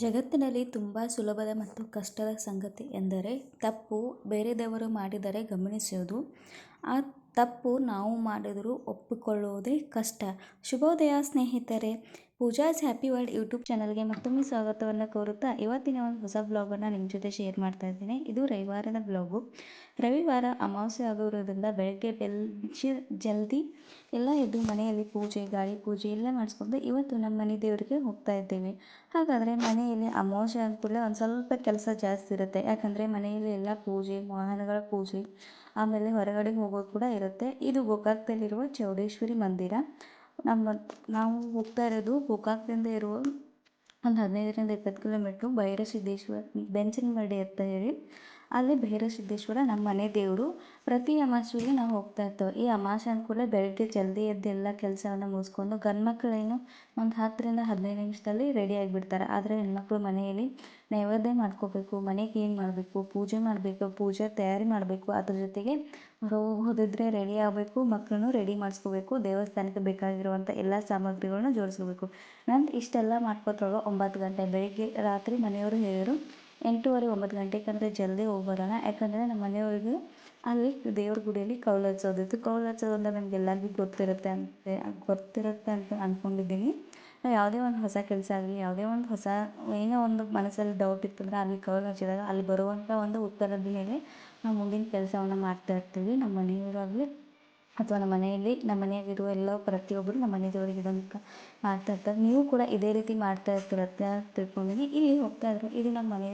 ಜಗತ್ತಿನಲ್ಲಿ ತುಂಬ ಸುಲಭದ ಮತ್ತು ಕಷ್ಟದ ಸಂಗತಿ ಎಂದರೆ ತಪ್ಪು ಬೇರೆದವರು ಮಾಡಿದರೆ ಗಮನಿಸುವುದು, ಆ ತಪ್ಪು ನಾವು ಮಾಡಿದರೂ ಒಪ್ಪಿಕೊಳ್ಳುವುದೇ ಕಷ್ಟ. ಶುಭೋದಯ ಸ್ನೇಹಿತರೆ, ಪೂಜಾಸ್ ಹ್ಯಾಪಿ ವರ್ಲ್ಡ್ ಯೂಟ್ಯೂಬ್ ಚಾನಲ್ಗೆ ಮತ್ತೊಮ್ಮೆ ಸ್ವಾಗತವನ್ನು ಕೋರುತ್ತಾ ಇವತ್ತಿನ ಒಂದು ಹೊಸ ಬ್ಲಾಗನ್ನು ನಿಮ್ಮ ಜೊತೆ ಶೇರ್ ಮಾಡ್ತಾ ಇದ್ದೀನಿ. ಇದು ರವಿವಾರದ ಬ್ಲಾಗು. ರವಿವಾರ ಅಮಾವಾಸ್ಯೆ ಆಗಿರೋದ್ರಿಂದ ಬೆಳಗ್ಗೆ ಜಲ್ದಿ ಎಲ್ಲ ಎದ್ದು ಮನೆಯಲ್ಲಿ ಪೂಜೆ, ಗಾಳಿ ಪೂಜೆ ಎಲ್ಲ ಮಾಡಿಸ್ಕೊಂಡು ಇವತ್ತು ನಮ್ಮ ಮನೆ ದೇವರಿಗೆ ಹೋಗ್ತಾ ಇದ್ದೇವೆ. ಹಾಗಾದರೆ ಮನೆಯಲ್ಲಿ ಅಮಾವಾಸ್ಯೆ ಆದ ಕೂಡಲೇ ಒಂದು ಸ್ವಲ್ಪ ಕೆಲಸ ಜಾಸ್ತಿ ಇರುತ್ತೆ. ಯಾಕಂದರೆ ಮನೆಯಲ್ಲಿ ಎಲ್ಲ ಪೂಜೆ, ವಾಹನಗಳ ಪೂಜೆ, ಆಮೇಲೆ ಹೊರಗಡೆ ಹೋಗೋದು ಕೂಡ ಇರುತ್ತೆ. ಇದು ಗೋಕಾಕ್ದಲ್ಲಿರುವ ಚೌಡೇಶ್ವರಿ ಮಂದಿರ. ನಾವು ಹೋಗ್ತಾ ಇರೋದು ಗೋಕಾಕ್ದಿಂದ ಇರುವ ಒಂದು 15ರಿಂದ 20 ಕಿಲೋಮೀಟ್ರು ಭೈರಸಿದ್ದೇಶ್ವರ ಬೆಂಚನಮರಡಿ ಅಂತ ಹೇಳಿ, ಅಲ್ಲಿ ಭೈರಸಿದ್ದೇಶ್ವರ ನಮ್ಮ ಮನೆ ದೇವರು. ಪ್ರತಿ ಅಮಾವಾಸ್ಯೆಗೆ ನಾವು ಹೋಗ್ತಾ ಇರ್ತೇವೆ. ಈ ಅಮಾವಾಸ್ಯೆ ಅಂದ್ಕೂಡಲೇ ಬೆಳಗ್ಗೆ ಜಲ್ದಿ ಎದ್ದು ಎಲ್ಲ ಕೆಲಸವನ್ನು ಮುಗಿಸ್ಕೊಂಡು ಗಂಡು ಮಕ್ಕಳೇನು ಒಂದು 10ರಿಂದ 15 ನಿಮಿಷದಲ್ಲಿ ರೆಡಿ ಆಗಿಬಿಡ್ತಾರೆ. ಆದರೆ ಹೆಣ್ಮಕ್ಳು ಮನೆಯಲ್ಲಿ ನೈವೇದ್ಯ ಮಾಡ್ಕೋಬೇಕು, ಮನೆ ಕ್ಲೀನ್ ಮಾಡಬೇಕು, ಪೂಜೆ ಮಾಡಬೇಕು, ಪೂಜೆ ತಯಾರಿ ಮಾಡಬೇಕು. ಅದ್ರ ಜೊತೆಗೆ ಹೋದಿದ್ರೆ ರೆಡಿ ಆಗಬೇಕು, ಮಕ್ಕಳನ್ನು ರೆಡಿ ಮಾಡಿಸ್ಕೋಬೇಕು, ದೇವಸ್ಥಾನಕ್ಕೆ ಬೇಕಾಗಿರುವಂಥ ಎಲ್ಲ ಸಾಮಗ್ರಿಗಳನ್ನ ಜೋಡಿಸ್ಕೋಬೇಕು. ನಂದು ಇಷ್ಟೆಲ್ಲ ಮಾಡ್ಕೋತಾಳು 9 ಗಂಟೆ ಬೆಳಿಗ್ಗೆ. ರಾತ್ರಿ ಮನೆಯವರು ಹೇಳಿದರು 8:30 9 ಗಂಟೆಗೆ ಅಂದರೆ ಜಲ್ದಿ ಹೋಗ್ಬರೋಣ. ಯಾಕಂದರೆ ನಮ್ಮ ಮನೆಯವ್ರಿಗೆ ಅಲ್ಲಿ ದೇವ್ರ ಗುಡಿಯಲ್ಲಿ ಕೌಲು ಹಚ್ಚೋದಿತ್ತು. ಕೌಲು ಹಚ್ಚೋದು ಅಂದರೆ ನಮಗೆಲ್ಲರಿಗೂ ಗೊತ್ತಿರುತ್ತೆ ಅಂತ ಅಂದ್ಕೊಂಡಿದ್ದೀನಿ. ನಾವು ಯಾವುದೇ ಒಂದು ಹೊಸ ಕೆಲಸ ಆಗಲಿ, ಯಾವುದೇ ಒಂದು ಹೊಸ ಏನೋ ಒಂದು ಮನಸ್ಸಲ್ಲಿ ಡೌಟ್ ಇತ್ತಂದರೆ ಅಲ್ಲಿ ಕೌಲು ಹಚ್ಚಿದಾಗ ಅಲ್ಲಿ ಬರುವಂಥ ಒಂದು ಉತ್ತರದ ಮೇಲೆ ನಾವು ಮುಂದಿನ ಕೆಲಸವನ್ನು ಮಾಡ್ತಾ ಇರ್ತೀವಿ. ನಮ್ಮ ಮನೆಯವರಾಗಲಿ ಅಥವಾ ನಮ್ಮ ಮನೆಯಾಗಿರುವ ಎಲ್ಲ ಪ್ರತಿಯೊಬ್ಬರು ನಮ್ಮ ಮನೆ ದೇವರಿಗೆ ಇದನ್ನು ಮಾಡ್ತಾ ಇರ್ತಾರೆ. ನೀವು ಕೂಡ ಇದೇ ರೀತಿ ಮಾಡ್ತಾ ಇರ್ತೀರತ್ತೆ ತಿಳ್ಕೊಂಡಿದ್ದೀನಿ. ಇಲ್ಲಿ ಹೋಗ್ತಾ ಇದ್ರು, ಇದು ನಮ್ಮ ಮನೆ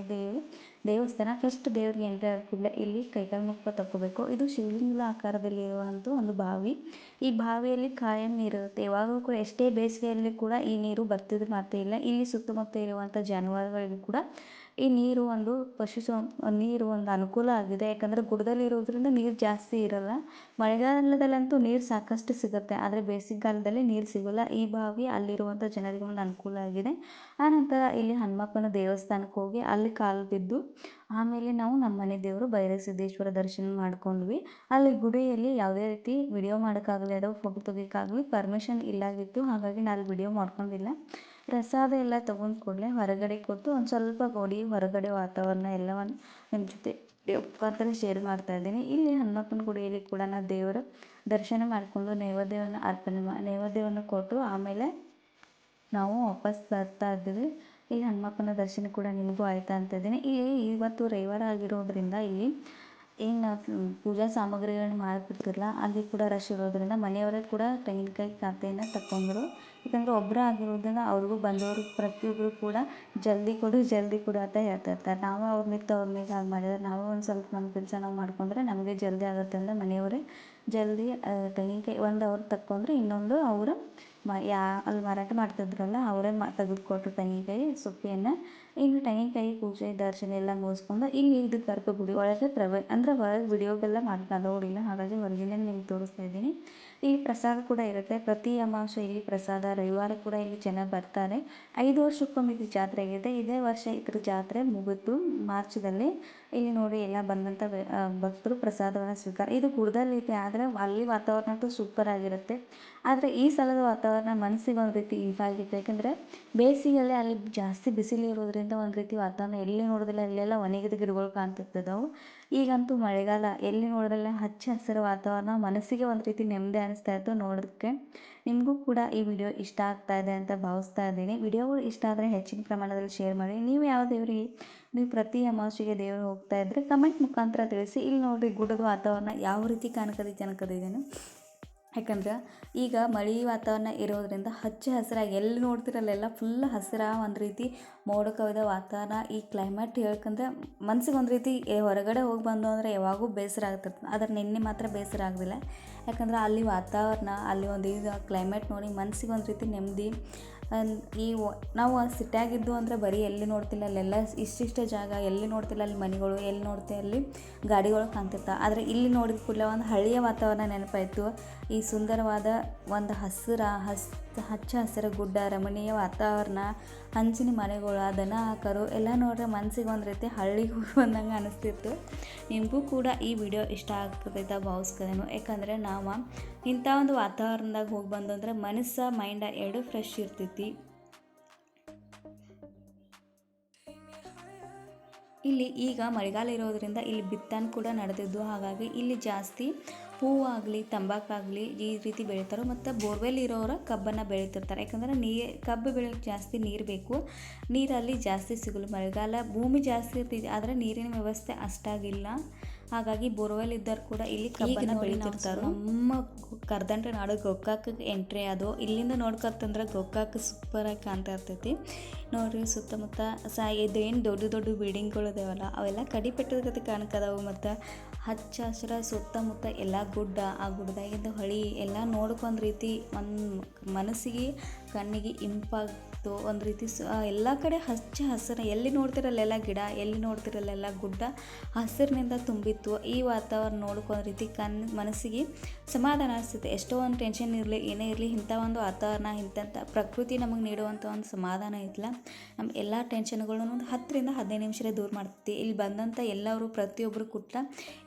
ದೇವಸ್ಥಾನ. ಫಸ್ಟ್ ದೇವ್ರಿಗೆ ಎಂಟ್ರಿ ಆದ ಕೂಡಲೇ ಇಲ್ಲಿ ಕೈಕಾಲು ಮುಖ ತಕ್ಕೋಬೇಕು. ಇದು ಶಿವಲಿಂಗ ಆಕಾರದಲ್ಲಿ ಇರುವಂಥ ಒಂದು ಬಾವಿ. ಈ ಬಾವಿಯಲ್ಲಿ ಕಾಯಂ ನೀರಿರುತ್ತೆ. ಯಾವಾಗಲೂ ಕೂಡ ಎಷ್ಟೇ ಬೇಸಿಗೆಯಲ್ಲಿ ಕೂಡ ಈ ನೀರು ಬರ್ತಿದ್ರೆ ಮಾತ್ರ ಇಲ್ಲ. ಇಲ್ಲಿ ಸುತ್ತಮುತ್ತ ಇರುವಂಥ ಜಾನುವಾರುಗಳಿಗೂ ಕೂಡ ಈ ನೀರು ನೀರು ಒಂದು ಅನುಕೂಲ ಆಗಿದೆ. ಯಾಕಂದರೆ ಗುಡ್ಡದಲ್ಲಿ ಇರೋದ್ರಿಂದ ನೀರು ಜಾಸ್ತಿ ಇರೋಲ್ಲ. ಮಳೆಗಾಲದಲ್ಲಂತೂ ನೀರು ಸಾಕಷ್ಟು ಸಿಗುತ್ತೆ, ಆದರೆ ಬೇಸಿಗೆಗಾಲದಲ್ಲಿ ನೀರು ಸಿಗೋಲ್ಲ. ಈ ಬಾವಿ ಅಲ್ಲಿರುವಂಥ ಜನರಿಗೆ ಒಂದು ಅನುಕೂಲ ಆಗಿದೆ. ಆನಂತರ ಇಲ್ಲಿ ಹನುಮಪ್ಪನ ದೇವಸ್ಥಾನಕ್ಕೆ ಹೋಗಿ ಅಲ್ಲಿ ಕಾಲು ಬಿದ್ದು ಆಮೇಲೆ ನಾವು ನಮ್ಮ ಮನೆ ದೇವರು ಭೈರಸಿದ್ದೇಶ್ವರ ದರ್ಶನ ಮಾಡ್ಕೊಂಡ್ವಿ. ಅಲ್ಲಿ ಗುಡಿಯಲ್ಲಿ ಯಾವುದೇ ರೀತಿ ವಿಡಿಯೋ ಮಾಡೋಕ್ಕಾಗಲಿ ಅಥವಾ ಫೋಟೋ ತೆಗಿಯೋಕ್ಕಾಗಲಿ ಪರ್ಮಿಷನ್ ಇಲ್ಲಾಗಿತ್ತು. ಹಾಗಾಗಿ ನಾನು ವಿಡಿಯೋ ಮಾಡ್ಕೊಂಡಿಲ್ಲ. ಪ್ರಸಾದ ಎಲ್ಲ ತೊಗೊಂಡು ಕೂಡಲೇ ಹೊರಗಡೆ ಕೂತು ಒಂದು ಸ್ವಲ್ಪ ಹೊರಗಡೆ ವಾತಾವರಣ ಎಲ್ಲವನ್ನು ನಿಮ್ಮ ಜೊತೆ ಮುಖಾಂತರ ಶೇರ್ ಮಾಡ್ತಾ ಇದ್ದೀನಿ. ಇಲ್ಲಿ ಹನುಮಪ್ಪನ ಗುಡಿಯಲ್ಲಿ ಕೂಡ ನಾವು ದೇವರ ದರ್ಶನ ಮಾಡಿಕೊಂಡು ನೈವೇದ್ಯವನ್ನು ಕೊಟ್ಟು ಆಮೇಲೆ ನಾವು ವಾಪಸ್ ಬರ್ತಾ ಇದ್ದೀವಿ. ಈ ಹನುಮಪ್ಪನ ದರ್ಶನ ಕೂಡ ನಿಮಗೂ ಆಯ್ತಾ ಅಂತ ಇದ್ದೀನಿ. ಇವತ್ತು ರವಿವಾರ ಆಗಿರೋದ್ರಿಂದ ಇಲ್ಲಿ ಏನು ಪೂಜಾ ಸಾಮಗ್ರಿಗಳನ್ನ ಮಾಡಿಬಿಡ್ತಿರಲ್ಲ, ಅಲ್ಲಿ ಕೂಡ ರಶ್ ಇರೋದ್ರಿಂದ ಮನೆಯವರೇ ಕೂಡ ತೆಂಗಿನಕಾಯಿ ಖಾತೆಯನ್ನು ತಗೊಂಡ್ರು. ಯಾಕಂದರೆ ಒಬ್ಬರೇ ಆಗಿರೋದ್ರಿಂದ ಅವ್ರಿಗೂ ಬಂದವರು ಪ್ರತಿಯೊಬ್ಬರು ಕೂಡ ಜಲ್ದಿ ಕೊಡು ಅಂತ ಹೇಳ್ತಾ ಇರ್ತಾರೆ. ನಾವು ಅವ್ರ ಮೇಲೆ ಹಾಗೆ ಮಾಡಿದರೆ ನಾವು ಒಂದು ಸ್ವಲ್ಪ ನಮ್ಮ ಕೆಲಸ ನಾವು ಮಾಡಿಕೊಂಡ್ರೆ ನಮಗೆ ಜಲ್ದಿ ಆಗುತ್ತೆ ಅಂತ ಮನೆಯವರೇ ಜಲ್ದಿ ತೆಂಗಿನಕಾಯಿ ಒಂದು ಅವ್ರು ತಗೊಂಡ್ರೆ ಇನ್ನೊಂದು ಅವರು ಅಲ್ಲಿ ಮಾರಾಟ ಮಾಡ್ತಿದ್ರಲ್ಲ ಅವರೇ ತೆಗೆದುಕೊಟ್ರು ತೆಂಗಿನಕಾಯಿ ಸೊಪ್ಪೆಯನ್ನು. ಇನ್ನು ತೆಂಗಿನಕಾಯಿ ಪೂಜೆ ದರ್ಶನ ಎಲ್ಲ ಮುಗಿಸ್ಕೊಂಡು ಇಲ್ಲಿ ಇದು ಗರ್ಭಗುಡಿ ಒಳಗೆ ಅಂದರೆ ಹೊರಗೆ ವಿಡಿಯೋಗೆಲ್ಲ ನೋಡಿಲ್ಲ, ಹಾಗಾಗಿ ಹೊರಗಿಂದ ನಿಮ್ಗೆ ತೋರಿಸ್ತಾ ಇದ್ದೀನಿ. ಇಲ್ಲಿ ಪ್ರಸಾದ ಕೂಡ ಇರುತ್ತೆ. ಪ್ರತಿ ಅಮಾವಾಸ್ಯೆ ಇಲ್ಲಿ ಪ್ರಸಾದ, ರವಿವಾರ ಕೂಡ ಇಲ್ಲಿ ಜನ ಬರ್ತಾರೆ. 5 ವರ್ಷಕ್ಕೊಮ್ಮೆ ಇದು ಜಾತ್ರೆ ಆಗಿದೆ. ಇದೇ ವರ್ಷ ಇದ್ರ ಜಾತ್ರೆ ಮುಗಿತು ಮಾರ್ಚ್ದಲ್ಲಿ. ಇಲ್ಲಿ ನೋಡಿ ಎಲ್ಲ ಬಂದಂಥ ಭಕ್ತರು ಪ್ರಸಾದವನ್ನು ಸ್ವೀಕಾರ. ಇದು ಗುಡ್ಡದಲ್ಲಿದೆ, ಆದರೆ ಅಲ್ಲಿ ವಾತಾವರಣ ಅಂತೂ ಸೂಪರ್ ಆಗಿರುತ್ತೆ. ಆದರೆ ಈ ಸಲದ ವಾತಾವರಣ ಮನಸ್ಸಿಗೆ ಒಂದು ರೀತಿ ಇದಾಗಿತ್ತು. ಯಾಕಂದರೆ ಬೇಸಿಗೆಯಲ್ಲಿ ಅಲ್ಲಿ ಜಾಸ್ತಿ ಬಿಸಿಲು ಇರೋದ್ರಿಂದ ಒಂದು ರೀತಿ ವಾತಾವರಣ ಎಲ್ಲಿ ನೋಡೋದಿಲ್ಲ ಅಲ್ಲೆಲ್ಲ ಒಣಗಿದ ಗಿಡಗಳು ಕಾಣ್ತಿರ್ತದವು. ಈಗಂತೂ ಮಳೆಗಾಲ, ಎಲ್ಲಿ ನೋಡಿದ್ರಲ್ಲ ಹಚ್ಚ ಹಸಿರು ವಾತಾವರಣ, ಮನಸ್ಸಿಗೆ ಒಂದು ರೀತಿ ನೆಮ್ಮದಿ ಅನಿಸ್ತಾ ಇತ್ತು ನೋಡೋದಕ್ಕೆ. ನಿಮಗೂ ಕೂಡ ಈ ವಿಡಿಯೋ ಇಷ್ಟ ಆಗ್ತಾ ಇದೆ ಅಂತ ಭಾವಿಸ್ತಾ ಇದ್ದೀನಿ. ವಿಡಿಯೋಗಳು ಇಷ್ಟ ಆದರೆ ಹೆಚ್ಚಿನ ಪ್ರಮಾಣದಲ್ಲಿ ಶೇರ್ ಮಾಡಿ. ನೀವು ಯಾವ ದೇವರಿಗೆ ನೀವು ಪ್ರತಿ ಅಮಾವಾಸ್ಯೆಗೆ ದೇವರು ಹೋಗ್ತಾ ಇದ್ದರೆ ಕಮೆಂಟ್ ಮುಖಾಂತರ ತಿಳಿಸಿ. ಇಲ್ಲಿ ನೋಡಿರಿ ಗುಡ್ಡದ ವಾತಾವರಣ ಯಾವ ರೀತಿ ಕಾಣ್ಕದಿದ್ದೇನೆ. ಯಾಕಂದ್ರೆ ಈಗ ಮಳೆ ವಾತಾವರಣ ಇರೋದ್ರಿಂದ ಹಚ್ಚ ಹಸಿರಾಗಿ ಎಲ್ಲಿ ನೋಡ್ತಿರಲ್ಲೆಲ್ಲ ಫುಲ್ ಹಸಿರ, ಒಂದು ರೀತಿ ಮೋಡ ಕವಿದ ವಾತಾವರಣ. ಈ ಕ್ಲೈಮೇಟ್ ಹೇಳ್ಕಂದ್ರೆ ಮನ್ಸಿಗೆ ಒಂದು ರೀತಿ ಹೊರಗಡೆ ಹೋಗಿ ಬಂದು ಅಂದರೆ ಯಾವಾಗೂ ಬೇಸರ ಆಗ್ತಿರ್ತದೆ. ಆದರೆ ನಿನ್ನೆ ಮಾತ್ರ ಬೇಸರ ಆಗೋದಿಲ್ಲ. ಯಾಕಂದ್ರೆ ಅಲ್ಲಿ ವಾತಾವರಣ, ಅಲ್ಲಿ ಒಂದು ಇದು ಕ್ಲೈಮೇಟ್ ನೋಡಿ ಮನಸ್ಸಿಗೆ ಒಂದು ರೀತಿ ನೆಮ್ಮದಿ. ನಾವು ಸಿಟ್ಟಾಗಿದ್ದು ಅಂದರೆ ಬರೀ ಎಲ್ಲಿ ನೋಡ್ತಿಲ್ಲ ಅಲ್ಲೆಲ್ಲ ಇಷ್ಟಿಷ್ಟೇ ಜಾಗ, ಎಲ್ಲಿ ನೋಡ್ತಿಲ್ಲ ಅಲ್ಲಿ ಮನೆಗಳು, ಎಲ್ಲಿ ನೋಡ್ತೀವಿ ಅಲ್ಲಿ ಗಾಡಿಗಳು ಕಾಣ್ತಿರ್ತಾವೆ. ಆದರೆ ಇಲ್ಲಿ ನೋಡಿದ ಕೂಡಲೇ ಒಂದು ಹಳ್ಳಿಯ ವಾತಾವರಣ ನೆನಪಾಯಿತು. ಈ ಸುಂದರವಾದ ಒಂದು ಹಚ್ಚ ಹಸಿರು ಗುಡ್ಡ, ರಮಣೀಯ ವಾತಾವರಣ, ಹಂಚಿನ ಮನೆಗಳು, ದನ ಕರು ಎಲ್ಲ ನೋಡ್ರೆ ಮನಸ್ಸಿಗೆ ಒಂದು ರೀತಿ ಹಳ್ಳಿಗೆ ಹೋಗಿ ಬಂದಂಗೆ ಅನಿಸ್ತಿತ್ತು. ನಿಮಗೂ ಕೂಡ ಈ ವಿಡಿಯೋ ಇಷ್ಟ ಆಗ್ತದೆ ಅಂತ ಭಾವಿಸ್ಕೊಳೇನು. ಯಾಕಂದರೆ ನಾವು ಇಂಥ ಒಂದು ವಾತಾವರಣದಾಗ ಹೋಗಿ ಬಂದು ಅಂದರೆ ಮನಸ್ಸು ಮೈಂಡ ಎರಡೂ ಫ್ರೆಶ್ ಇರ್ತೈತಿ. ಇಲ್ಲಿ ಈಗ ಮಳೆಗಾಲ ಇರೋದರಿಂದ ಇಲ್ಲಿ ಬಿತ್ತನೆ ಕೂಡ ನಡೆದಿದ್ದು, ಹಾಗಾಗಿ ಇಲ್ಲಿ ಜಾಸ್ತಿ ಹೂವಾಗಲಿ ತಂಬಾಕಾಗಲಿ ಈ ರೀತಿ ಬೆಳೀತಾರೆ. ಮತ್ತು ಬೋರ್ವೆಲ್ ಇರೋರ ಕಬ್ಬನ್ನು ಬೆಳೀತಿರ್ತಾರೆ. ಯಾಕಂದರೆ ಕಬ್ಬು ಬೆಳೆಯೋಕ್ಕೆ ಜಾಸ್ತಿ ನೀರು ಬೇಕು, ನೀರಲ್ಲಿ ಜಾಸ್ತಿ ಸಿಗಲು ಮಳೆಗಾಲ ಭೂಮಿ ಜಾಸ್ತಿ ಇರ್ತಿದೆ, ಆದರೆ ನೀರಿನ ವ್ಯವಸ್ಥೆ ಅಷ್ಟಾಗಿಲ್ಲ. ಹಾಗಾಗಿ ಬೋರ್ವೆಲ್ ಇದ್ದರು ಕೂಡ ಇಲ್ಲಿ ಕಬ್ಬನ್ನು ಬೆಳೀತಿರ್ತಾರೆ. ನಮ್ಮ ಕರ್ದಂಟ ನಾಡು ಗೋಕಾಕಕ್ಕೆ ಎಂಟ್ರಿ ಅದು. ಇಲ್ಲಿಂದ ನೋಡ್ಕೊತಂದ್ರೆ ಗೋಕಾಕ್ ಸೂಪರಾಗಿ ಕಾಣ್ತಾ ಇರ್ತೈತಿ ನೋಡಿರಿ. ಸುತ್ತಮುತ್ತ ಇದೇನು ದೊಡ್ಡ ದೊಡ್ಡ ಬಿಲ್ಡಿಂಗ್ಗಳು ಇದಾವಲ್ಲ ಅವೆಲ್ಲ ಕಡಿಪೆಟ್ಟದ ಜೊತೆ ಕಾಣ್ಕದವು. ಮತ್ತು ಹಚ್ಚ ಹಸಿರ ಸುತ್ತಮುತ್ತ ಎಲ್ಲ ಗುಡ್ಡ, ಆ ಗುಡ್ಡದಾಗಿಂದ ಹೊಳಿ ಎಲ್ಲ ನೋಡ್ಕೊಂಡ್ ರೀತಿ ಒಂದು ಮನಸ್ಸಿಗೆ ಕಣ್ಣಿಗೆ ಇಂಪಾಗ್ತು. ಒಂದು ರೀತಿ ಎಲ್ಲ ಕಡೆ ಹಚ್ಚ ಹಸಿರು, ಎಲ್ಲಿ ನೋಡ್ತಿರಲ್ಲೆಲ್ಲ ಗಿಡ, ಎಲ್ಲಿ ನೋಡ್ತಿರಲ್ಲೆಲ್ಲ ಗುಡ್ಡ ಹಸಿರಿನಿಂದ ತುಂಬಿತ್ತು. ಈ ವಾತಾವರಣ ನೋಡ್ಕೊಂಡ್ ರೀತಿ ಮನಸ್ಸಿಗೆ ಸಮಾಧಾನ ಅನಿಸ್ತೈತೆ. ಎಷ್ಟೋ ಒಂದು ಟೆನ್ಷನ್ ಇರಲಿ ಏನೇ ಇರಲಿ, ಇಂಥ ಒಂದು ವಾತಾವರಣ ಇಂಥ ಪ್ರಕೃತಿ ನಮಗೆ ನೀಡುವಂಥ ಒಂದು ಸಮಾಧಾನ ಐತಲ್ಲ, ನಮ್ಮ ಎಲ್ಲ ಟೆನ್ಷನ್ಗಳನ್ನು ಒಂದು 10ರಿಂದ 15 ನಿಮಿಷ ದೂರ ಮಾಡ್ತೈತಿ. ಇಲ್ಲಿ ಬಂದಂಥ ಎಲ್ಲರೂ ಪ್ರತಿಯೊಬ್ಬರು ಕೂಟ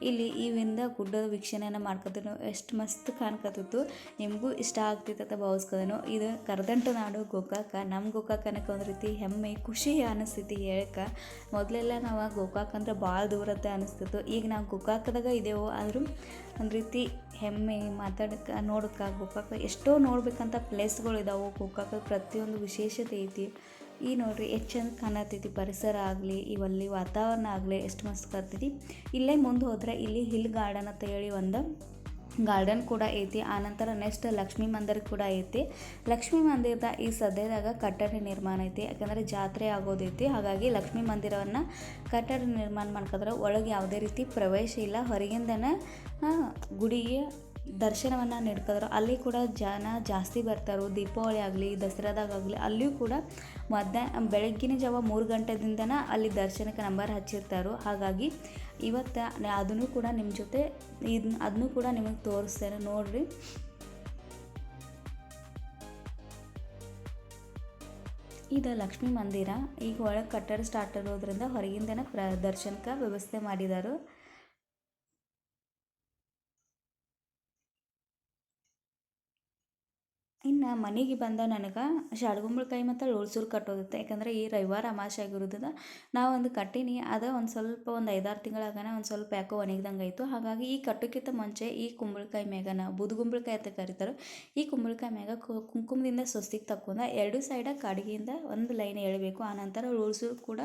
ಇಲ್ಲಿ ಇವಿಂದ ಗುಡ್ಡದ ವೀಕ್ಷಣೆಯನ್ನು ಮಾಡ್ಕೊತೇನೆ. ಎಷ್ಟು ಮಸ್ತ್ ಕಾಣ್ಕತ್ತಿತ್ತು. ನಿಮಗೂ ಇಷ್ಟ ಆಗ್ತೈತೆ ಅಂತ ಭಾವಿಸ್ಕೋದೇನು. ಇದು ಕರ್ದಂಟ ನಾಡು ಗೋಕಾಕ. ನಮ್ಮ ಗೋಕಾಕ ಅನ್ನೋಕೆ ಒಂದು ರೀತಿ ಹೆಮ್ಮೆ ಖುಷಿ ಅನಿಸ್ತೈತಿ ಹೇಳಕ್ಕೆ. ಮೊದಲೆಲ್ಲ ನಾವು ಗೋಕಾಕ್ ಅಂದ್ರೆ ಭಾಳ ದೂರತ್ತೆ ಅನಿಸ್ತಿತ್ತು. ಈಗ ನಾವು ಗೋಕಾಕದಾಗ ಇದ್ದೇವೆ, ಆದರೂ ಒಂದು ರೀತಿ ಹೆಮ್ಮೆ ಮಾತಾಡೋಕ್ಕೆ ನೋಡೋಕ್ಕೆ. ಗೋಕಾಕ ಎಷ್ಟೋ ನೋಡ್ಬೇಕಂತ ಪ್ಲೇಸ್ಗಳು ಇದಾವೆ. ಗೋಕಾಕ ಪ್ರತಿಯೊಂದು ವಿಶೇಷತೆ ಐತಿ. ಈ ನೋಡ್ರಿ ಎಷ್ಟು ಚಂದ ಕಾಣತೈತಿ ಪರಿಸರ ಆಗಲಿ, ಇವಲ್ಲಿ ವಾತಾವರಣ ಆಗಲಿ ಎಷ್ಟು ಮಸ್ತ್ ಕಾಣ್ತೈತಿ. ಇಲ್ಲೇ ಮುಂದೆ ಹೋದರೆ ಇಲ್ಲಿ ಹಿಲ್ ಗಾರ್ಡನ್ ಅಂತ ಹೇಳಿ ಒಂದು ಗಾರ್ಡನ್ ಕೂಡ ಐತಿ. ಆನಂತರ ನೆಕ್ಸ್ಟ್ ಲಕ್ಷ್ಮೀ ಮಂದಿರ ಕೂಡ ಐತಿ. ಲಕ್ಷ್ಮೀ ಮಂದಿರದ ಈ ಸದ್ಯದಾಗ ಕಟ್ಟಡ ನಿರ್ಮಾಣ ಐತಿ, ಯಾಕಂದರೆ ಜಾತ್ರೆ ಆಗೋದೈತಿ. ಹಾಗಾಗಿ ಲಕ್ಷ್ಮೀ ಮಂದಿರವನ್ನು ಕಟ್ಟಡ ನಿರ್ಮಾಣ ಮಾಡ್ಕೊಂಡ್ರೆ ಒಳಗೆ ಯಾವುದೇ ರೀತಿ ಪ್ರವೇಶ ಇಲ್ಲ, ಹೊರಗಿಂದನೇ ಗುಡಿಗೆ ದರ್ಶನವನ್ನು ನೀಡ್ಕಿದ್ರು. ಅಲ್ಲಿ ಕೂಡ ಜನ ಜಾಸ್ತಿ ಬರ್ತಾರೆ. ದೀಪಾವಳಿ ಆಗಲಿ ದಸರಾದಾಗಲಿ ಅಲ್ಲಿಯೂ ಕೂಡ ಬೆಳಗ್ಗಿನ ಜಾವ 3 ಗಂಟೆದಿಂದನೇ ಅಲ್ಲಿ ದರ್ಶನಕ್ಕೆ ನಂಬರ್ ಹಚ್ಚಿರ್ತಾರೆ. ಹಾಗಾಗಿ ಇವತ್ತು ಅದನ್ನು ಕೂಡ ನಿಮ್ಮ ಜೊತೆ ಅದನ್ನು ಕೂಡ ನಿಮಗೆ ತೋರಿಸ್ತೇನೆ ನೋಡಿರಿ. ಇದು ಲಕ್ಷ್ಮೀ ಮಂದಿರ. ಈಗ ಒಳಗೆ ಕಟ್ಟಡ ಸ್ಟಾರ್ಟ್ ಆಗೋದ್ರಿಂದ ಹೊರಗಿಂದನೇ ದರ್ಶನಕ್ಕೆ ವ್ಯವಸ್ಥೆ ಮಾಡಿದ್ದಾರೆ. ಇನ್ನು ಮನೆಗೆ ಬಂದ ನನಗೆ ಶಾಡ್ಗುಂಬಳಕಾಯಿ ಮತ್ತು ಲೋಳ್ಸೂರು ಕಟ್ಟೋದಿತ್ತು. ಯಾಕಂದರೆ ಈ ರವಿವಾರ ಅಮಾವಾಸ್ಯೆ ಆಗಿರೋದ್ರಿಂದ ನಾವೊಂದು ಕಟ್ಟೀನಿ. ಅದು ಒಂದು ಸ್ವಲ್ಪ ಒಂದು 5-6 ತಿಂಗಳಾಗನ ಒಂದು ಸ್ವಲ್ಪ ಯಾಕೋ ಒಣಗಿದಂಗೆ ಆಯಿತು. ಹಾಗಾಗಿ ಈ ಕಟ್ಟೋಕ್ಕಿಂತ ಮುಂಚೆ ಈ ಕುಂಬಳಕಾಯಿ ಮ್ಯಾಗ ಬೂದುಗುಂಬಳಕಾಯಿ ಅಂತ ಕರೀತಾರೆ. ಈ ಕುಂಬಳಕಾಯಿ ಮ್ಯಾಗ ಕುಂಕುಮದಿಂದ ಸ್ವಸ್ತಿಕ್ ತಕ್ಕೊಂಡು 2 ಸೈಡ ಕಾಡಿಗೆಯಿಂದ ಒಂದು ಲೈನ್ ಎಳಬೇಕು. ಆನಂತರ ಲೋಳ್ಸೂರು ಕೂಡ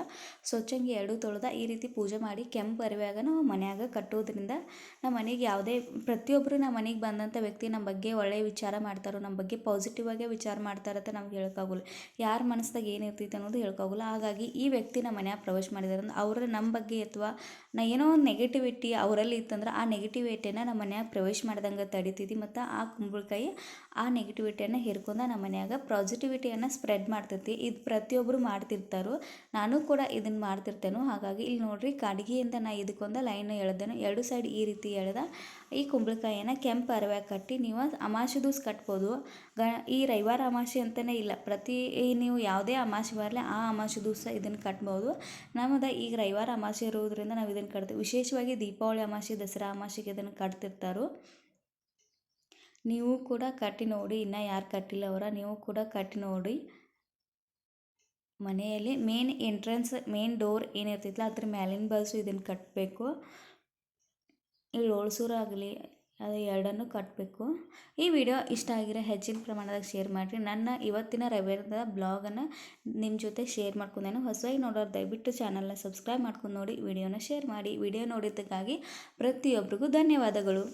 ಸ್ವಚ್ಛಂಗಿ 2 ತೊಳೆದ ಈ ರೀತಿ ಪೂಜೆ ಮಾಡಿ ಕೆಂಪು ಅರಿವ್ಯಾಗ ನಾವು ಮನ್ಯಾಗ ಕಟ್ಟೋದ್ರಿಂದ ನಮ್ಮ ಮನೆಗೆ ಯಾವುದೇ ಪ್ರತಿಯೊಬ್ಬರು ನಮ್ಮ ಮನೆಗೆ ಬಂದಂಥ ವ್ಯಕ್ತಿ ನಮ್ಮ ಬಗ್ಗೆ ಒಳ್ಳೆಯ ವಿಚಾರ ಮಾಡ್ತಾರೋ, ನಮ್ಮ ಬಗ್ಗೆ ಪಾಸಿಟಿವ್ ಆಗೇ ವಿಚಾರ ಮಾಡ್ತಾರಂತ ನಮ್ಗೆ ಹೇಳೋಕ್ಕಾಗಲ್ಲ. ಯಾರ ಮನಸ್ಸಿನಾಗ ಏನಿರ್ತೈತೆ ಅನ್ನೋದು ಹೇಳೋಕ್ಕಾಗಲ್ಲ. ಹಾಗಾಗಿ ಈ ವ್ಯಕ್ತಿ ನಮ್ಮ ಮನ್ಯಾಗ ಪ್ರವೇಶ ಮಾಡಿದಾರೆ ಅಂದ್ರೆ ಅವರ ನಮ್ಮ ಬಗ್ಗೆ ಅಥವಾ ಏನೋ ಒಂದು ನೆಗೆಟಿವಿಟಿ ಅವರಲ್ಲಿ ಇತ್ತಂದ್ರೆ ಆ ನೆಗೆಟಿವಿಟಿಯನ್ನು ನಮ್ಮ ಮನ್ಯಾಗ ಪ್ರವೇಶ ಮಾಡ್ದಂಗೆ ತಡಿತೈತಿ. ಮತ್ತು ಆ ಕುಂಬಳಕಾಯಿ ಆ ನೆಗೆಟಿವಿಟಿಯನ್ನು ಹೇರ್ಕೊಂಡು ನಮ್ಮ ಮನ್ಯಾಗ ಪಾಸಿಟಿವಿಟಿಯನ್ನು ಸ್ಪ್ರೆಡ್ ಮಾಡ್ತೈತಿ. ಇದು ಪ್ರತಿಯೊಬ್ಬರು ಮಾಡ್ತಿರ್ತಾರೋ, ನಾನು ಕೂಡ ಇದನ್ನು ಮಾಡ್ತಿರ್ತೇನೆ. ಹಾಗಾಗಿ ಇಲ್ಲಿ ನೋಡಿರಿ, ಕಾಡಿಗೆಯಿಂದ ನಾನು ಇದಕ್ಕೊಂದು ಲೈನ್ ಎಳೆದೇನು, 2 ಸೈಡ್ ಈ ರೀತಿ ಎಳೆದ ಈ ಕುಂಬಳಕಾಯಿಯನ್ನು ಕೆಂಪು ಅರಿವ್ಯಾಗ ಕಟ್ಟಿ ನೀವು ಅಮಾವಾಸ್ಯೆ ದಿವಸ ಕಟ್ಬೋದು. ಈ ರವಿವಾರ ಅಮಾವಾಸ್ಯೆ ಅಂತಲೇ ಇಲ್ಲ, ನೀವು ಯಾವುದೇ ಅಮಾವಾಸ್ಯೆ ಬರಲಿ ಆ ಅಮಾವಾಸ್ಯೆ ದಿವಸ ಇದನ್ನು ಕಟ್ಬೋದು. ನಮ್ಮದು ಈಗ ರವಿವಾರ ಅಮಾವಾಸ್ಯೆ ಇರೋದ್ರಿಂದ ನಾವು ಇದನ್ನು ಕಟ್ತೀವಿ. ವಿಶೇಷವಾಗಿ ದೀಪಾವಳಿ ಅಮಾವಾಸ್ಯೆ ದಸರಾ ಅಮಾವಾಸ್ಯೆಗೆ ಇದನ್ನು ಕಟ್ತಿರ್ತಾರೋ. ನೀವು ಕೂಡ ಕಟ್ಟಿ ನೋಡಿ. ಇನ್ನು ಯಾರು ಕಟ್ಟಿಲ್ಲ ನೀವು ಕೂಡ ಕಟ್ಟಿ ನೋಡಿ. ಮನೆಯಲ್ಲಿ ಮೇನ್ ಎಂಟ್ರೆನ್ಸ್ ಮೇನ್ ಡೋರ್ ಏನಿರ್ತೈತಲ್ಲ ಅದ್ರ ಮ್ಯಾಲಿನ ಬಾಜು ಇದನ್ನು ಕಟ್ಟಬೇಕು. ಇಲ್ಲಿ ಆಗಲಿ ಅದು ಎರಡನ್ನೂ ಕಟ್ಟಬೇಕು. ಈ ವಿಡಿಯೋ ಇಷ್ಟ ಆಗಿರೋ ಹೆಚ್ಚಿನ ಪ್ರಮಾಣದಾಗ ಶೇರ್ ಮಾಡಿರಿ. ನನ್ನ ಇವತ್ತಿನ ರವಿವಾರದ ಬ್ಲಾಗನ್ನು ನಿಮ್ಮ ಜೊತೆ ಶೇರ್ ಮಾಡ್ಕೊಂಡೇನು. ಹೊಸದಾಗಿ ನೋಡೋರು ದಯವಿಟ್ಟು ಚಾನಲ್ನ ಸಬ್ಸ್ಕ್ರೈಬ್ ಮಾಡ್ಕೊಂಡು ನೋಡಿ, ವಿಡಿಯೋನ ಶೇರ್ ಮಾಡಿ. ವಿಡಿಯೋ ನೋಡಿದ್ದಕ್ಕಾಗಿ ಪ್ರತಿಯೊಬ್ಬರಿಗೂ ಧನ್ಯವಾದಗಳು.